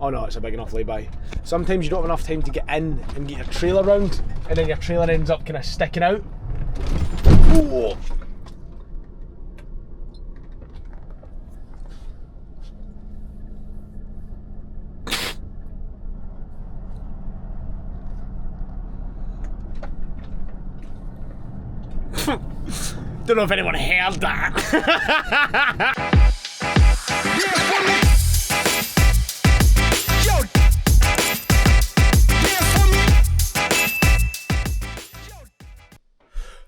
Oh no, it's a big enough lay-by. Sometimes you don't have enough time to get in and get your trailer round, and then your trailer ends up kind of sticking out. Ooh. Don't know if anyone heard that.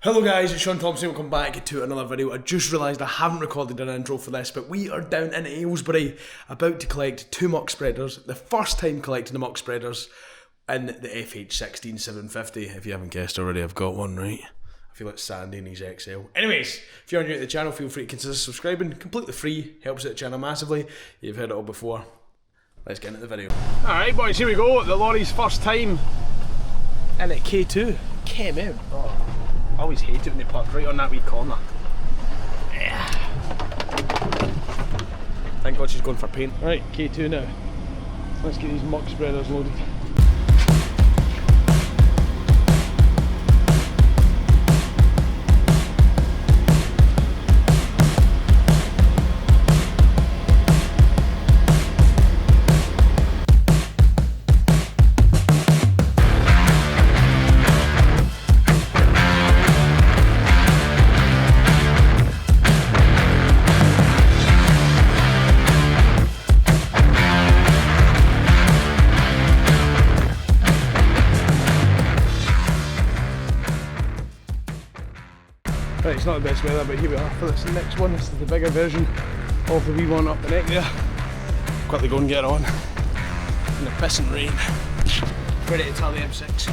Hello guys, it's Shaun Thomson. Welcome back to another video. I just realised I haven't recorded an intro for this, but we are down in Aylesbury about to collect two muck spreaders. The first time collecting the muck spreaders in the FH16 750. If you haven't guessed already, I've got one, right? I feel like Sandy in his XL. Anyways, if you're new to the channel, feel free to consider subscribing. Completely free, helps out the channel massively. You've heard it all before. Let's get into the video. Alright boys, here we go. The lorry's first time in at K2. Came out. Oh. I always hate it when they park right on that wee corner. Yeah. Thank God she's going for paint. Right, K2 now. Let's get these muck spreaders loaded. Right, it's not the best weather, but here we are for this next one. This is the bigger version of the wee one up the neck there. Quickly go and get on in the pissing rain. Ready to tell the M6.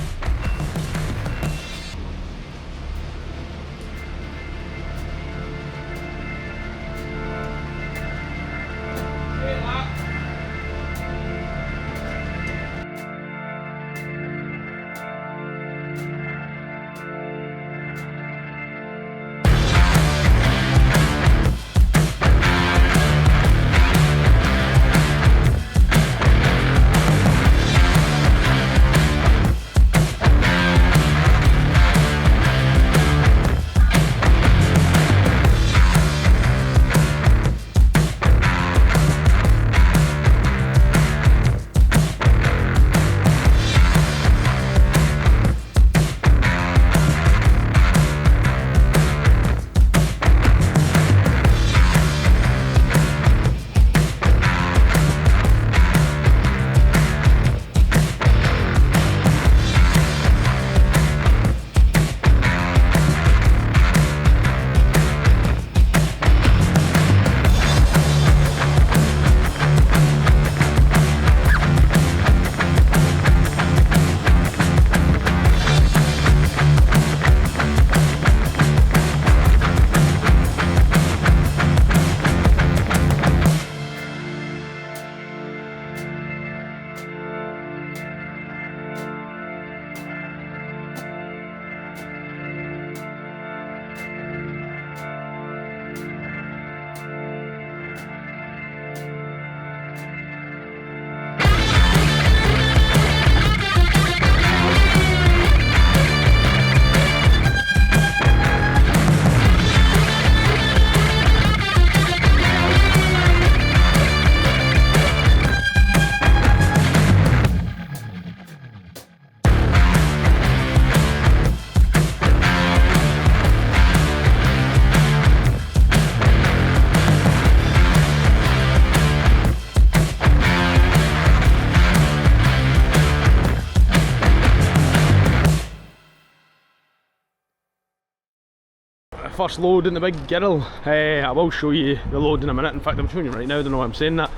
First load in the big girl. I will show you the load in a minute. In fact, I'm showing you right now. I don't know why I'm saying that.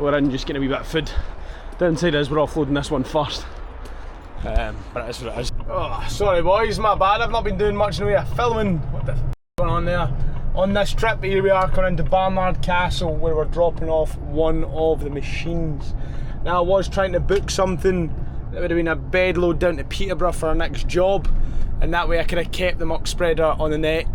We're in just getting a wee bit of food. Downside is we're offloading this one first. But it is what it is. Oh, sorry boys, my bad. I've not been doing much in the way of filming. What the f going on there? On this trip, here we are coming into Barnard Castle, where we're dropping off one of the machines. Now I was trying to book something that would have been a bed load down to Peterborough for our next job, and that way I could have kept the muck spreader on the neck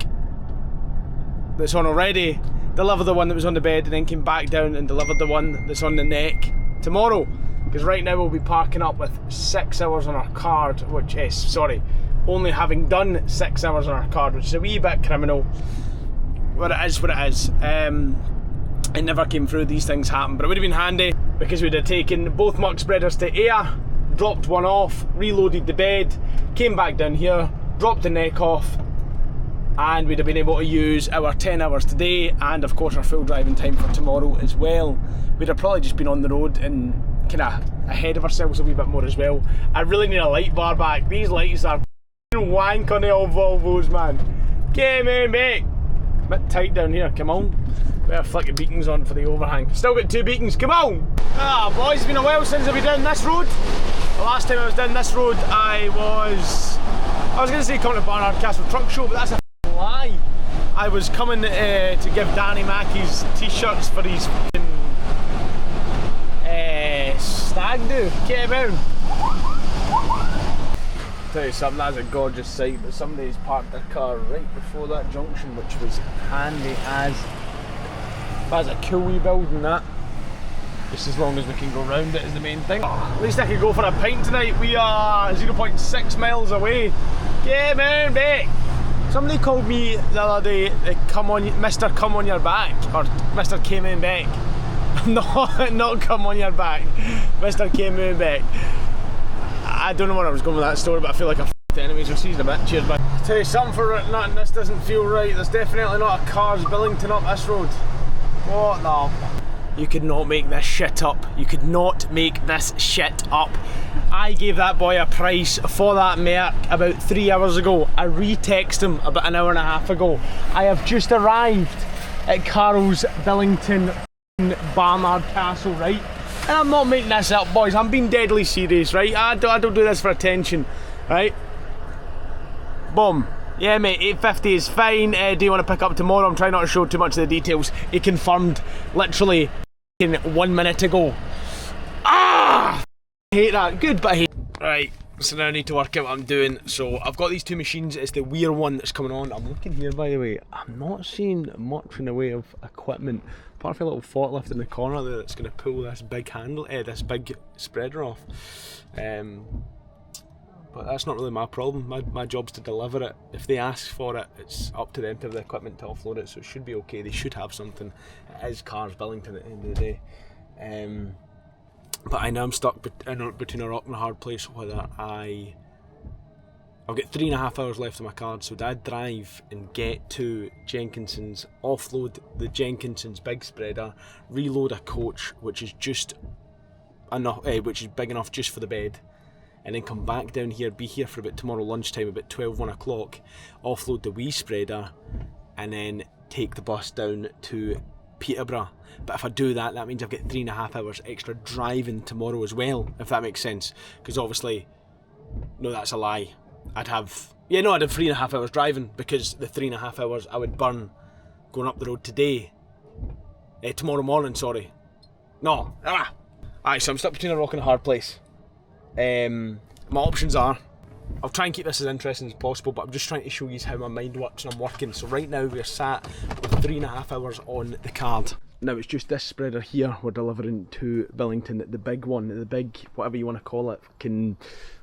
that's on already, deliver the one that was on the bed, and then came back down and delivered the one that's on the neck tomorrow. Because right now we'll be parking up with 6 hours on our card, which is, sorry, only having done 6 hours on our card, which is a wee bit criminal. But it is what it is. It never came through, these things happen, but it would have been handy because we'd have taken both muck spreaders to air, dropped one off, reloaded the bed, came back down here, dropped the neck off, and we'd have been able to use our 10 hours today and of course our full driving time for tomorrow as well. We'd have probably just been on the road and kind of ahead of ourselves a wee bit more as well. I really need a light bar back. These lights are wank on the old Volvos, man. Come on, mate. A bit tight down here, come on. Better flick the beacons on for the overhang. Still got 2 beacons, come on! Ah, boys, it's been a while since I've been down this road. The last time I was down this road, I was going to say coming to Barnard Castle Truck Show, but that's a lie. I was coming to give Danny Mackey's t-shirts for his stag do. Get him out. Tell you something, that's a gorgeous sight, but somebody's parked their car right before that junction, which was handy as. That's a cool wee building, that. Just as long as we can go round it is the main thing. Oh, at least I could go for a pint tonight. We are 0.6 miles away. Get on back. Somebody called me the other day, Mr. Come on your back, or Mr. Came in back. Not come on your back, Mr. Came in back. I don't know where I was going with that story, but I feel like I f***ed it anyway, so see you in a bit. Cheers, bye. I'll tell you something for nothing, this doesn't feel right. There's definitely not a Cars Billington up this road. What the? You could not make this shit up. You could not make this shit up. I gave that boy a price for that Merc about 3 hours ago. I re-texted him about an hour and a half ago. I have just arrived at Carl's Billington Barnard Castle, right? And I'm not making this up, boys. I'm being deadly serious, right? I don't do this for attention, right? Boom. Yeah, mate, 850 is fine. Do you want to pick up tomorrow? I'm trying not to show too much of the details. He confirmed literally 1 minute ago. Ah! I hate that. Good, but I hate. Right, so now I need to work out what I'm doing. So I've got these 2 machines. It's the Weir one that's coming on. I'm looking here, by the way. I'm not seeing much in the way of equipment. Apart from a little forklift in the corner there that's going to pull this big handle, this big spreader off. But that's not really my problem. My job's to deliver it. If they ask for it, it's up to them to have the equipment to offload it, so it should be okay. They should have something. It is Cars Billington at the end of the day. But I know I'm stuck between a rock and a hard place whether I've got 3.5 hours left on my card, so I'd drive and get to Jenkinson's, offload the Jenkinson's big spreader, reload a coach which is just enough, which is big enough just for the bed, and then come back down here, be here for about tomorrow lunchtime, about 1 o'clock, offload the wee spreader, and then take the bus down to Peterborough. But if I do that, that means I've got 3.5 hours extra driving tomorrow as well, if that makes sense. Because obviously, no, that's a lie. I'd have 3.5 hours driving, because the 3.5 hours I would burn going up the road today. Tomorrow morning, sorry. No. Alright, so I'm stuck between a rock and a hard place. My options are, I'll try and keep this as interesting as possible, but I'm just trying to show you how my mind works and I'm working. So right now we're sat with 3.5 hours on the card. Now it's just this spreader here we're delivering to Billington, the big one, the big, whatever you want to call it,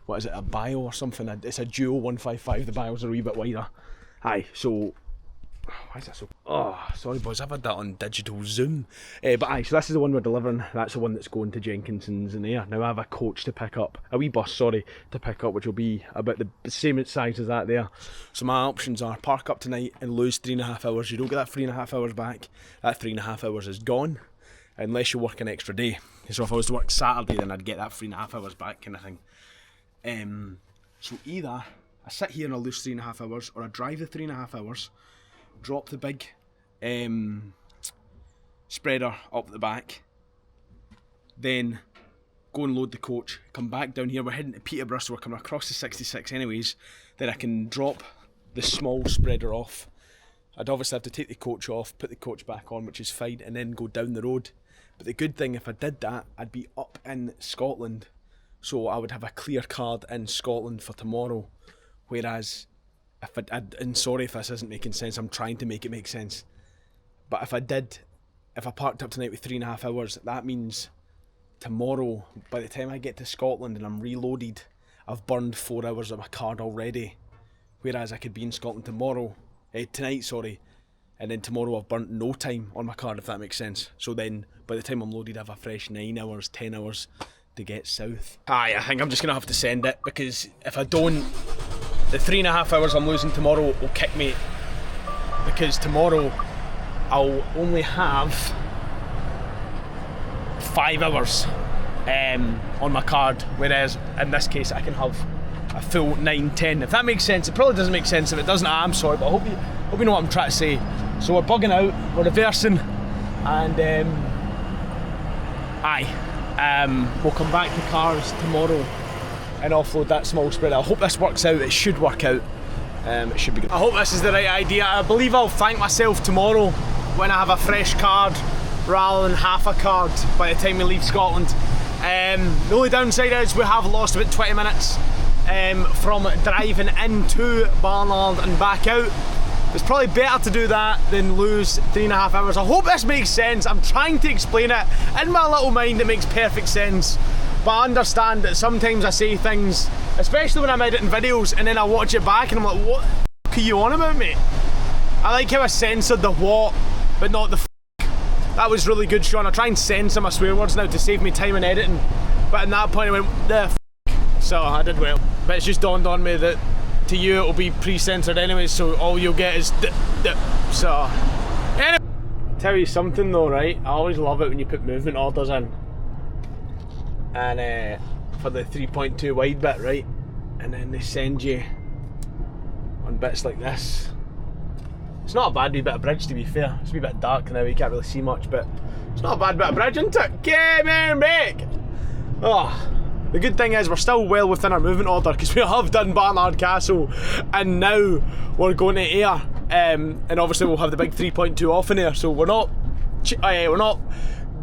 what is it, a bio or something? It's a Duo 155, the bios are a wee bit wider. Aye, so, why is that so, oh, sorry boys, I've had that on digital Zoom. But aye, so this is the one we're delivering, that's the one that's going to Jenkinson's in there. Now I have a coach to pick up, a wee bus, sorry, to pick up, which will be about the same size as that there. So my options are park up tonight and lose 3.5 hours. You don't get that 3.5 hours back, that 3.5 hours is gone, unless you work an extra day. So if I was to work Saturday, then I'd get that 3.5 hours back kind of thing. So either I sit here and I lose 3.5 hours, or I drive the 3.5 hours, drop the big spreader up the back, then go and load the coach, come back down here. We're heading to Peterborough, so we're coming across the 66 anyways. Then I can drop the small spreader off. I'd obviously have to take the coach off, put the coach back on, which is fine, and then go down the road. But the good thing, if I did that, I'd be up in Scotland, so I would have a clear card in Scotland for tomorrow. Whereas, and sorry if this isn't making sense, I'm trying to make it make sense. But if I parked up tonight with 3.5 hours, that means tomorrow, by the time I get to Scotland and I'm reloaded, I've burned 4 hours of my card already. Whereas I could be in Scotland tonight, sorry, and then tomorrow I've burnt no time on my card, if that makes sense. So then, by the time I'm loaded, I have a fresh 9 hours, 10 hours to get south. Aye, I think I'm just going to have to send it, because if I don't, the 3.5 hours I'm losing tomorrow will kick me, because tomorrow I'll only have 5 hours on my card, whereas in this case I can have a full 9, 10. If that makes sense. It probably doesn't make sense. If it doesn't, I'm sorry, but I hope you know what I'm trying to say. So we're bugging out, we're reversing, and we'll come back to cars tomorrow and offload that small spreader. I hope this works out. It should work out. It should be good. I hope this is the right idea. I believe I'll thank myself tomorrow when I have a fresh card rather than half a card by the time we leave Scotland. The only downside is we have lost about 20 minutes from driving into Barnard and back out. It's probably better to do that than lose 3.5 hours. I hope this makes sense. I'm trying to explain it. In my little mind it makes perfect sense, but I understand that sometimes I say things, especially when I'm editing videos, and then I watch it back and I'm like, what the f*** are you on about, mate? I like how I censored the what, but not the f***. That was really good, Shaun. I try and censor my swear words now to save me time in editing, but at that point I went, the f***, so I did well. But it's just dawned on me that to you it'll be pre-censored anyway, so all you'll get is so. Anyway, tell you something though, right? I always love it when you put movement orders in, and for the 3.2 wide bit, right? And then they send you on bits like this. It's not a bad wee bit of bridge, to be fair. It's a wee bit dark now, you can't really see much, but it's not a bad bit of bridge, isn't it? Come on back! Oh. The good thing is we're still well within our movement order, because we have done Barnard Castle and now we're going to Ayr, and obviously we'll have the big 3.2 off in there, so we're not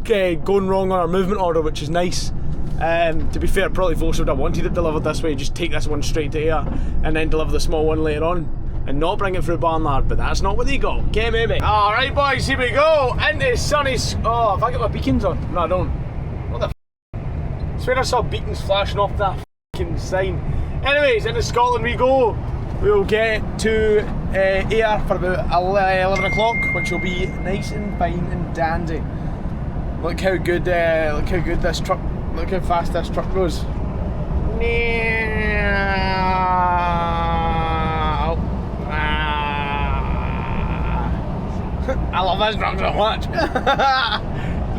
going wrong on our movement order, which is nice. To be fair, probably Volvo would have wanted it delivered this way, just take this one straight to Ayr and then deliver the small one later on and not bring it through Barnard, but that's not what they got. Okay, maybe. Alright boys, here we go into sunny. Oh, have I got my beacons on? No, I don't. What the f***? I swear I saw beacons flashing off that f***ing sign. Anyways, into Scotland we go. We'll get to Ayr for about 11 o'clock, which will be nice and fine and dandy. Look how good this truck, look how fast this truck goes. I love this truck so much.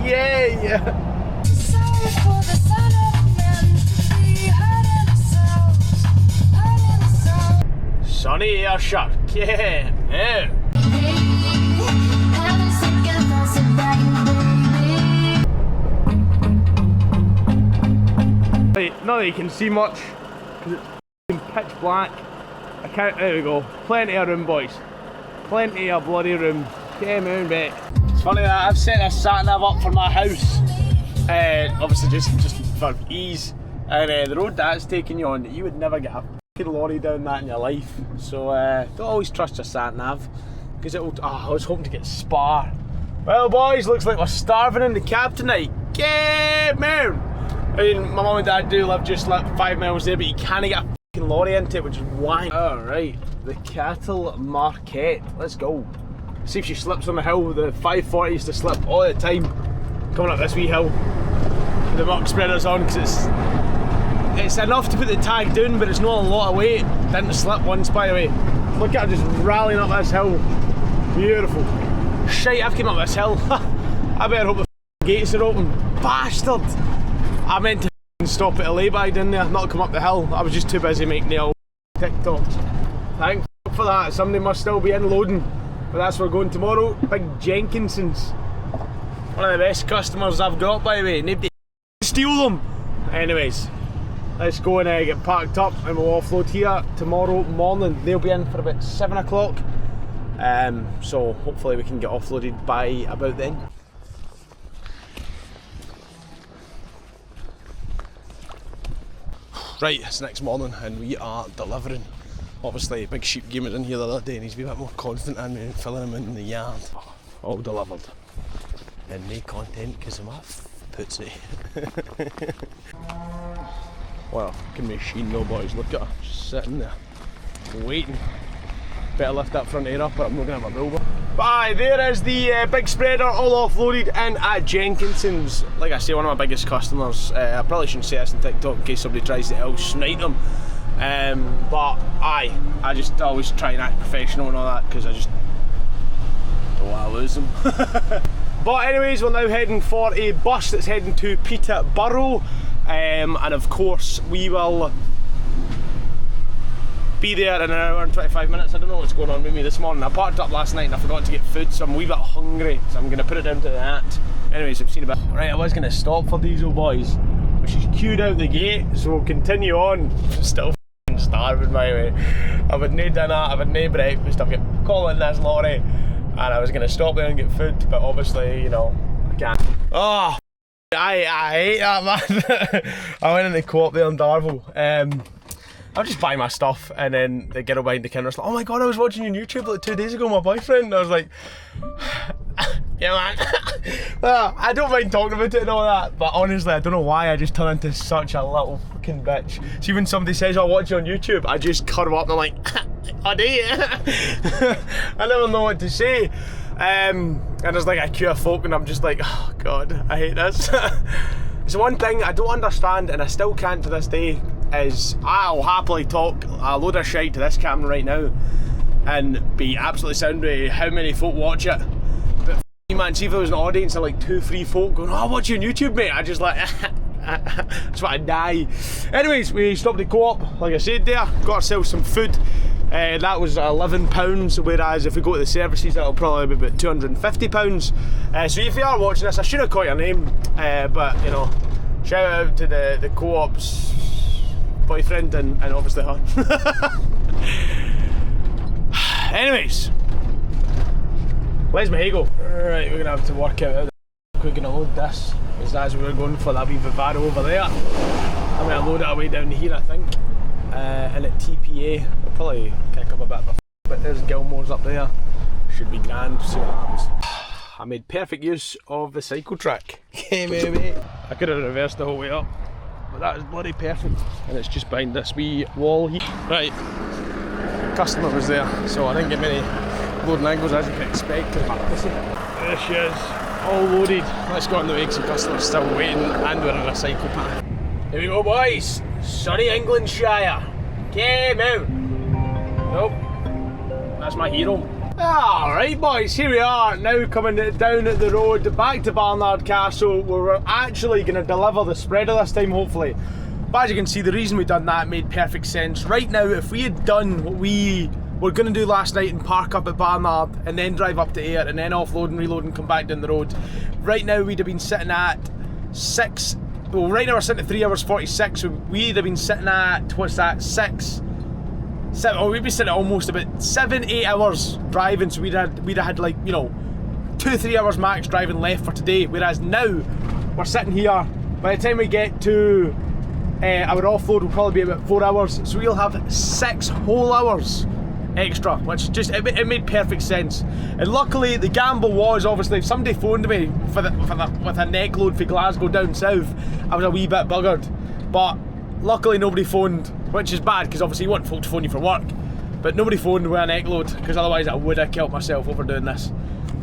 Yeah. Sunny Ayr shark, yeah. Right, not that you can see much, because it's pitch black. I can't, there we go. Plenty of room, boys. Plenty of bloody room. Come on, mate. It's funny that I've set this sat-nav up for my house. Obviously just for ease. And the road that's taking you on, you would never get a f***ing lorry down that in your life. So don't always trust your sat-nav, because it'll, I was hoping to get Spar. Well boys, looks like we're starving in the cab tonight. Come on! I mean, my mum and dad do live just like 5 miles there, but you can't get a f***ing lorry into it, which is why. Alright, the Cattle Marquette. Let's go. See if she slips on the hill. The 540 used to slip all the time coming up this wee hill with the muck spreaders on, because it's enough to put the tag down, but it's not a lot of weight. Didn't slip once, by the way. Look at her just rallying up this hill. Beautiful. Shite, I've come up this hill. I better hope the gates are open. Bastard! I meant to stop at a lay-by down there, not come up the hill. I was just too busy making the old TikToks. Thanks for that. Somebody must still be unloading. But that's where we're going tomorrow. Big Jenkinsons. One of the best customers I've got, by the way. Nobody steal them. Anyways, let's go and get packed up and we'll offload here tomorrow morning. They'll be in for about 7 o'clock. So hopefully we can get offloaded by about then. Right, it's next morning and we are delivering. Obviously, Big Sheep came in here the other day and he's been a bit more confident in me and filling him in the yard. All delivered. And no content because of my puts it. What a fucking machine though, boys. Look at her, just sitting there, waiting. Better lift that front air up, but I'm not going to have a Volvo. But aye, there is the big spreader all offloaded in at Jenkinson's. Like I say, one of my biggest customers. I probably shouldn't say this on TikTok in case somebody tries to snipe them. But aye, I just always try and act professional and all that because I just don't want to lose them. But anyways, we're now heading for a bus that's heading to Peterborough. And of course, we will be there in an hour and 25 minutes. I don't know what's going on with me this morning. I parked up last night and I forgot to get food, so I'm a wee bit hungry, so I'm going to put it down to that. Anyways, I've seen a bit. Right, I was going to stop for these old boys, but she's queued out the gate, so we'll continue on. Still f***ing starving, by the way. I've had no dinner, I've had no breakfast, I've got call in this lorry, and I was going to stop there and get food, but obviously, you know, I can't. Oh, I hate that, man. I went in the co-op there in Darvel. I'll just buy my stuff, and then the girl behind the counter was like, oh my god, I was watching you on YouTube like 2 days ago, my boyfriend. And I was like, yeah man. I don't mind talking about it and all that, but honestly I don't know why I just turn into such a little fucking bitch. So when somebody says I'll watch you on YouTube, I just curl up and I'm like, oh do you? I never know what to say. And there's like a queue of folk and I'm just like, oh god, I hate this. It's one thing I don't understand, and I still can't to this day, is I'll happily talk a load of shite to this camera right now and be absolutely sound with how many folk watch it. But man, see if there was an audience of like 2-3 folk going, oh, I watch you on YouTube, mate. I just like, that's what I die. Anyways, we stopped at Co-op, like I said there, got ourselves some food. That was £11, whereas if we go to the services that'll probably be about £250. So if you are watching this, I should have caught your name, but you know, shout out to the Co-op's boyfriend and obviously her. Anyways, where's my Hego? Right, we're gonna have to work out how we're gonna load this, because as we were going for that wee Vivaro over there, I'm gonna load it away down here, I think. And at TPA, we'll probably kick up a bit of a but there's Gilmore's up there. Should be grand, see what happens. I made perfect use of the cycle track. Okay, maybe. I could have reversed the whole way up, but that is bloody perfect. And it's just behind this wee wall here. Right, customer was there, so I didn't get many loading angles as you can expect. There she is, all loaded. Let's go on the way because the customer's still waiting and we're in a cycle path. Here we go, boys. Sunny Englandshire. Came out. Nope. That's my hero. Alright boys, here we are, now coming down the road back to Barnard Castle, where we're actually going to deliver the spreader this time, hopefully. But as you can see, the reason we done that made perfect sense. Right now, if we had done what we were going to do last night and park up at Barnard and then drive up to Ayr and then offload and reload and come back down the road, right now we'd have been sitting at 6. Well, right now we're sitting at 3 hours 46, so we'd have been sitting at, what's that, 7, oh, we'd be sitting at almost about 7-8 hours driving, so we'd have had like, you know, 2-3 hours max driving left for today, whereas now we're sitting here. By the time we get to our offload, will probably be about 4 hours, so we'll have 6 whole hours extra, which just, it made perfect sense. And luckily the gamble was, obviously, if somebody phoned me with a neck load for Glasgow down south, I was a wee bit buggered, but luckily nobody phoned, which is bad because obviously you want folk to phone you for work, but nobody phoned with a neck load because otherwise I would have killed myself over doing this.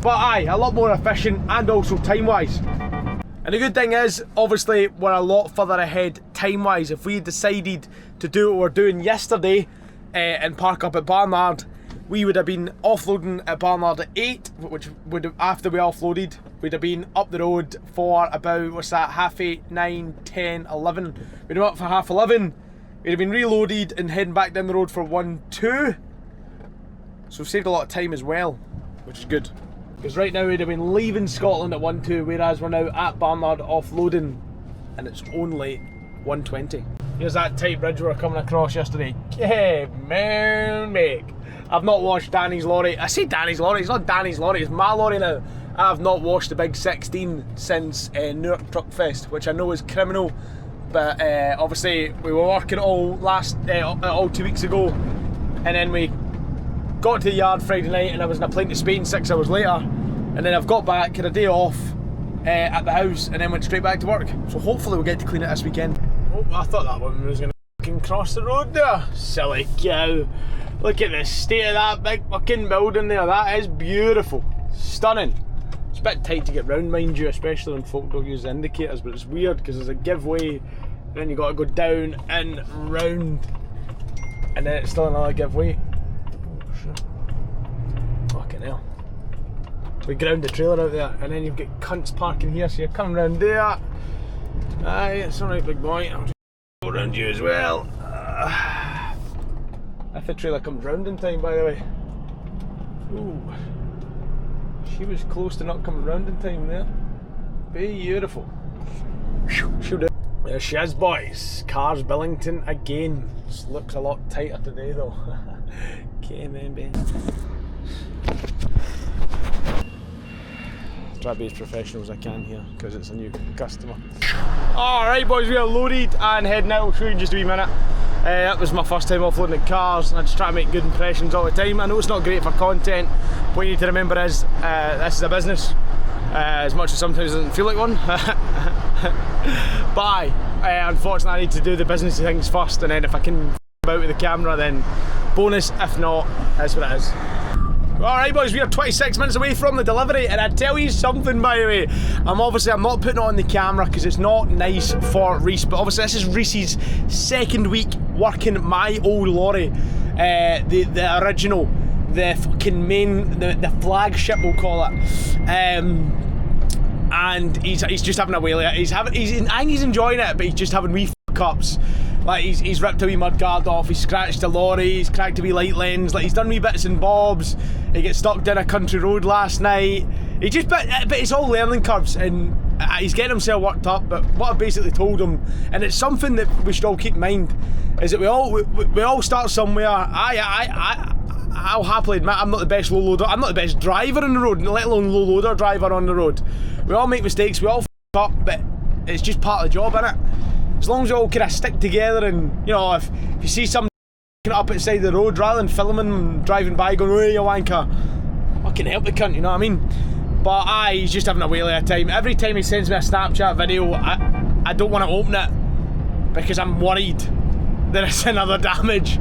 But aye, a lot more efficient and also time wise. And the good thing is, obviously we're a lot further ahead time wise. If we decided to do what we're doing yesterday and park up at Barnard, we would have been offloading at Barnard at 8, which would have, after we offloaded, we'd have been up the road for about, what's that, 8:30, 9, 10, 11. We'd have been up for 11:30, we'd have been reloaded and heading back down the road for 1, 2. So we've saved a lot of time as well, which is good. Because right now we'd have been leaving Scotland at 1, 2, whereas we're now at Barnard offloading, and it's only 1:20. Here's that tight bridge we were coming across yesterday. Yeah, man, mate. I've not washed Danny's lorry. I say Danny's lorry, it's not Danny's lorry, it's my lorry now. I've not washed the big 16 since Newark Truck Fest, which I know is criminal, but obviously we were working all 2 weeks ago, and then we got to the yard Friday night and I was in a plane to Spain 6 hours later, and then I've got back, had a day off, at the house and then went straight back to work. So hopefully we'll get to clean it this weekend. Oh, I thought that woman was going to fucking cross the road there. Silly cow. Look at the state of that big fucking building there. That is beautiful. Stunning. It's a bit tight to get round, mind you, especially when folk don't use the indicators, but it's weird because there's a giveaway, then you got to go down and round, and then it's still another giveaway. Fucking hell. We ground the trailer out there, and then you've got cunts parking here, so you're coming round there. Aye, it's alright, big boy. I'll just go round you as well. If the trailer comes round in time, by the way. Ooh. She was close to not coming round in time there. Beautiful. She'll do. There she is, boys. Cars Billington again. This looks a lot tighter today though. Okay, man. Try to be as professional as I can here because it's a new customer. Alright, boys, we are loaded and heading out. I'll show you in just a wee minute. That was my first time offloading the cars, and I just try to make good impressions all the time. I know it's not great for content. What you need to remember is this is a business, as much as sometimes it doesn't feel like one. But unfortunately I need to do the businessy things first, and then if I can about with the camera then bonus, if not, that's what it is. Alright boys, we are 26 minutes away from the delivery, and I tell you something, by the way, I'm not putting it on the camera because it's not nice for Reese, but obviously this is Reese's second week working my old lorry, the original, the fucking main, the flagship we'll call it, and he's just having a whale. I think he's enjoying it, but he's just having wee fuck-ups. Like he's ripped a wee mudguard off, he's scratched the lorry, he's cracked a wee light lens, like he's done wee bits and bobs. He gets stuck down a country road last night. But it's all learning curves, and he's getting himself worked up. But what I basically told him, and it's something that we should all keep in mind, is that we all start somewhere. I'll happily admit I'm not the best low loader, I'm not the best driver on the road, let alone low loader driver on the road. We all make mistakes, we all f up, but it's just part of the job, innit? As long as we all kind of stick together, and you know, if you see somebody up at the side of the road, rather than filming them driving by going, "Hey, you wanker," fucking help the cunt, you know what I mean? But he's just having a whale of a time. Every time he sends me a Snapchat video, I don't want to open it because I'm worried that it's another damage.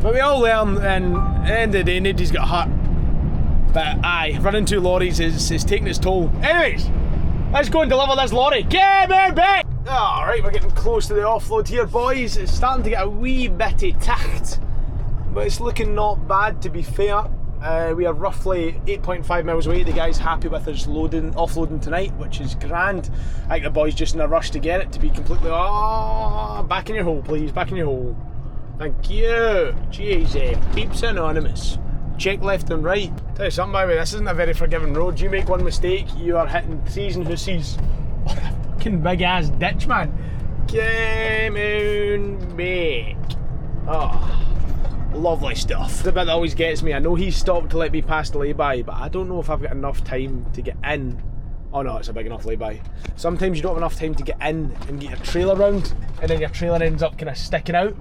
But we all learn, and at the end of the day, nobody's got hurt. But running two lorries is taking its toll. Anyways, let's go and deliver this lorry. Get me back! Alright, we're getting close to the offload here, boys. It's starting to get a wee bitty tacht, but it's looking not bad, to be fair. We are roughly 8.5 miles away. The guy's happy with us offloading tonight, which is grand. I think the boy's just in a rush to get it, to be completely... Oh, back in your hole, please, back in your hole. Thank you. Jeez, Peeps Anonymous. Check left and right. Tell you something, by the way, this isn't a very forgiving road. You make one mistake, you are hitting trees and hussies. Oh, that fucking big ass ditch, man. Come on back. Oh, lovely stuff. The bit that always gets me, I know he's stopped to let me pass the lay-by, but I don't know if I've got enough time to get in. Oh no, it's a big enough lay-by. Sometimes you don't have enough time to get in and get your trailer round, and then your trailer ends up kind of sticking out.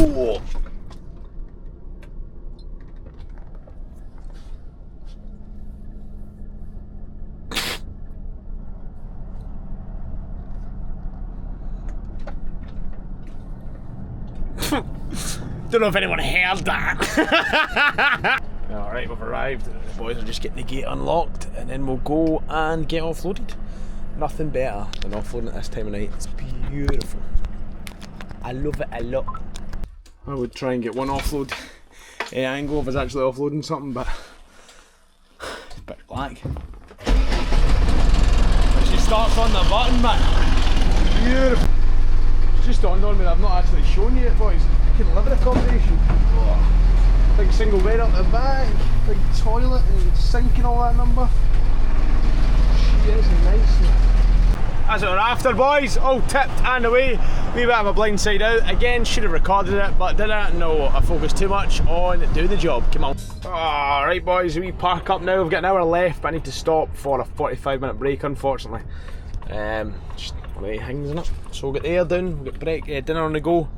Ooh. Don't know if anyone heard that. Alright, we've arrived. The boys are just getting the gate unlocked, and then we'll go and get offloaded. Nothing better than offloading at this time of night. It's beautiful. I love it a lot. I would try and get one offload angle if I was actually offloading something, but it's a bit black. She starts on the button, man. Beautiful. It's just dawned on me that I've not actually shown you it, boys. Fucking living accommodation. Oh, big single bed up the back, big toilet and sink and all that number. She is nice. That's what we're after, boys. All tipped and away. Wee bit of a blind side out. Again, should have recorded it, but didn't. No, I focused too much on doing the job. Come on. Alright, boys, we park up now. We've got an hour left, but I need to stop for a 45-minute break, unfortunately. Just one of the things, isn't it? So we'll get the air down, we'll get break, dinner on the go.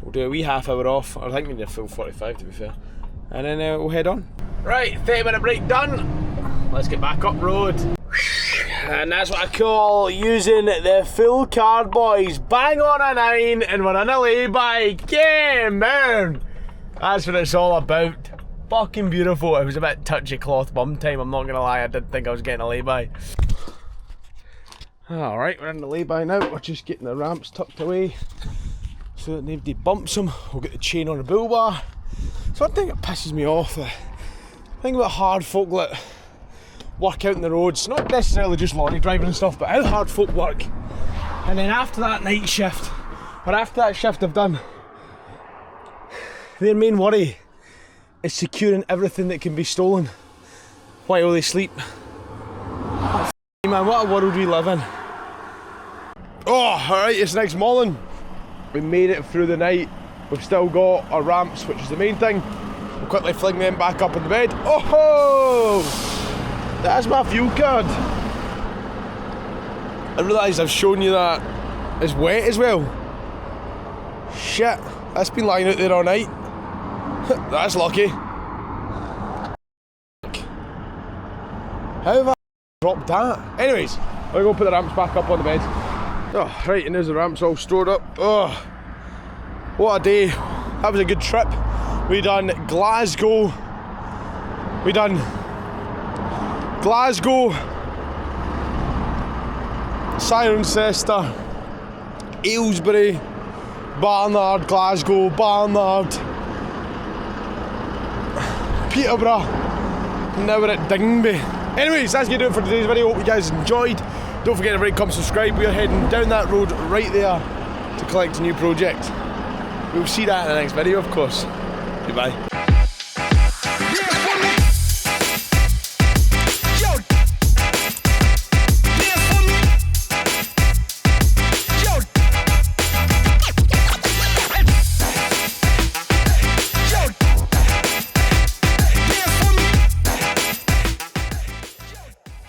We'll do a wee half hour off, or I think we need a full 45 to be fair. And then we'll head on. Right, 30-minute break done. Let's get back up road. And that's what I call using the full card, boys. Bang on a 9 and we're in a lay-by. Yeah, man. That's what it's all about. Fucking beautiful. It was a bit touchy cloth bum time, I'm not gonna lie. I did think I was getting a lay-by. Alright, we're in the lay-by now. We're just getting the ramps tucked away so that nobody bumps them. We'll get the chain on the bull bar. So one thing that pisses me off, the thing about hard folk that work out in the roads, not necessarily just lorry driving and stuff, but how hard folk work. And then after that night shift, or after that shift they've done, their main worry is securing everything that can be stolen while they sleep. Oh, man, what a world we live in. Oh, alright, it's next morning. We made it through the night. We've still got our ramps, which is the main thing. We'll quickly fling them back up in the bed. Oh, that's my fuel card. I realised I've shown you that it's wet as well. Shit, that's been lying out there all night. That's lucky. How have I dropped that? Anyways, I'm going to put the ramps back up on the bed. Oh, right, and there's the ramps all stored up. Oh, what a day. That was a good trip. We done Glasgow. Cirencester, Aylesbury, Barnard, Glasgow, Barnard, Peterborough, now we're at Dingby. Anyways, that's going to do it for today's video. Hope you guys enjoyed. Don't forget to rate, comment, subscribe. We're heading down that road right there to collect a new project. We'll see that in the next video, of course. Goodbye.